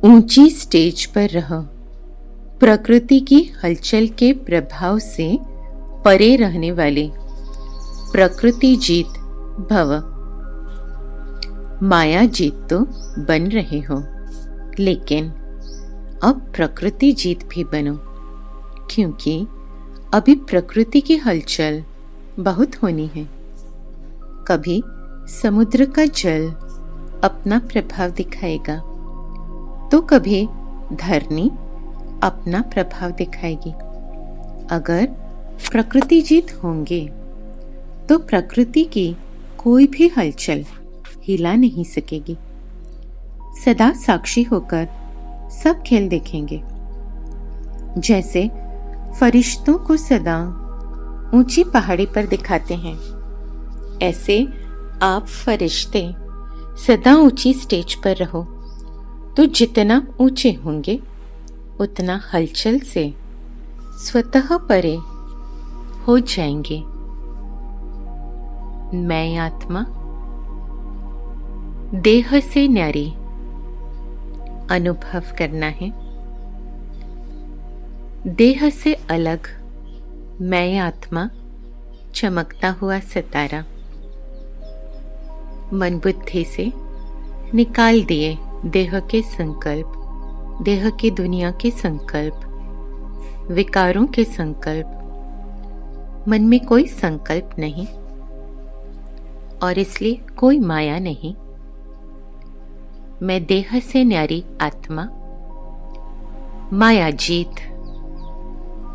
ऊंची स्टेज पर रहो। प्रकृति की हलचल के प्रभाव से परे रहने वाले प्रकृति जीत भव। माया जीत तो बन रहे हो, लेकिन अब प्रकृति जीत भी बनो, क्योंकि अभी प्रकृति की हलचल बहुत होनी है। कभी समुद्र का जल अपना प्रभाव दिखाएगा, तो कभी धरनी अपना प्रभाव दिखाएगी। अगर प्रकृति जीत होंगे तो प्रकृति की कोई भी हलचल हिला नहीं सकेगी। सदा साक्षी होकर सब खेल देखेंगे। जैसे फरिश्तों को सदा ऊंची पहाड़ी पर दिखाते हैं, ऐसे आप फरिश्ते सदा ऊंची स्टेज पर रहो, तो जितना ऊंचे होंगे उतना हलचल से स्वतः परे हो जाएंगे। मैं आत्मा देह से न्यारी अनुभव करना है। देह से अलग मैं आत्मा चमकता हुआ सितारा। मन बुद्धि से निकाल दिए देह के संकल्प, देह की दुनिया के संकल्प, विकारों के संकल्प। मन में कोई संकल्प नहीं और इसलिए कोई माया नहीं। मैं देह से न्यारी आत्मा, माया जीत,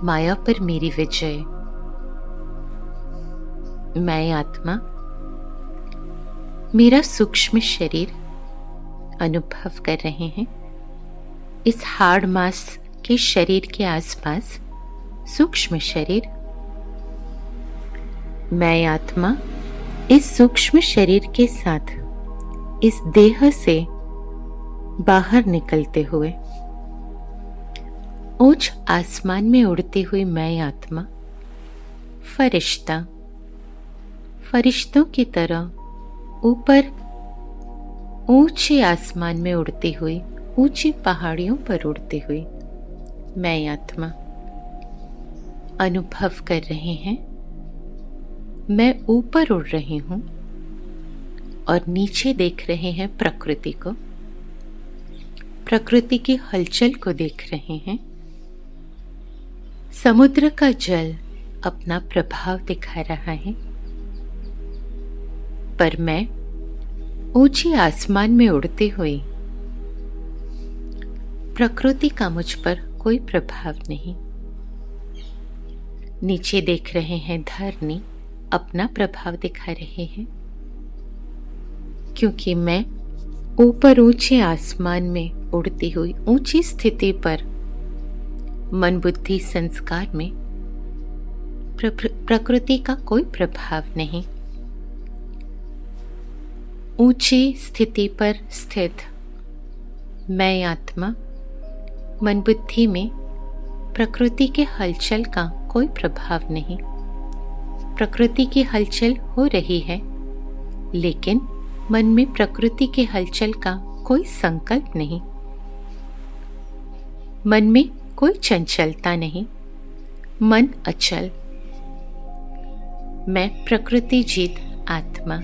माया पर मेरी विजय। मैं आत्मा मेरा सूक्ष्म शरीर अनुभव कर रहे हैं। इस हार्ड मास के शरीर के आसपास सूक्ष्म शरीर। मैं आत्मा इस सूक्ष्म शरीर के साथ इस देह से बाहर निकलते हुए ऊंच आसमान में उड़ती हुई मैं आत्मा फरिश्ता, फरिश्तों की तरह ऊपर ऊंचे आसमान में उड़ती हुई, ऊंची पहाड़ियों पर उड़ती हुई मैं आत्मा अनुभव कर रहे हैं। मैं ऊपर उड़ रही हूं और नीचे देख रहे हैं प्रकृति को, प्रकृति की हलचल को देख रहे हैं। समुद्र का जल अपना प्रभाव दिखा रहा है, पर मैं ऊंची आसमान में उड़ती हुई, प्रकृति का मुझ पर कोई प्रभाव नहीं। नीचे देख रहे हैं धरनी अपना प्रभाव दिखा रहे हैं, क्योंकि मैं ऊपर ऊंचे आसमान में उड़ती हुई ऊंची स्थिति पर मन बुद्धि संस्कार में प्रकृति का कोई प्रभाव नहीं। ऊंची स्थिति पर स्थित मैं आत्मा मन बुद्धि में प्रकृति के हलचल का कोई प्रभाव नहीं। प्रकृति की हलचल हो रही है, लेकिन मन में प्रकृति के हलचल का कोई संकल्प नहीं। मन में कोई चंचलता नहीं, मन अचल। मैं प्रकृति जीत आत्मा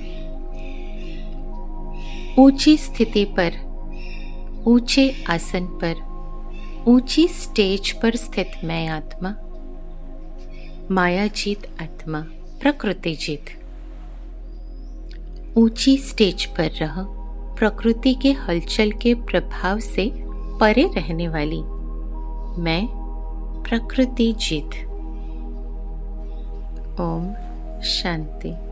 ऊंची स्थिति पर, ऊंचे आसन पर, ऊंची स्टेज पर स्थित मैं आत्मा माया जीत आत्मा प्रकृति जीत। ऊंची स्टेज पर रह प्रकृति के हलचल के प्रभाव से परे रहने वाली मैं प्रकृति जीत। ओम शांति।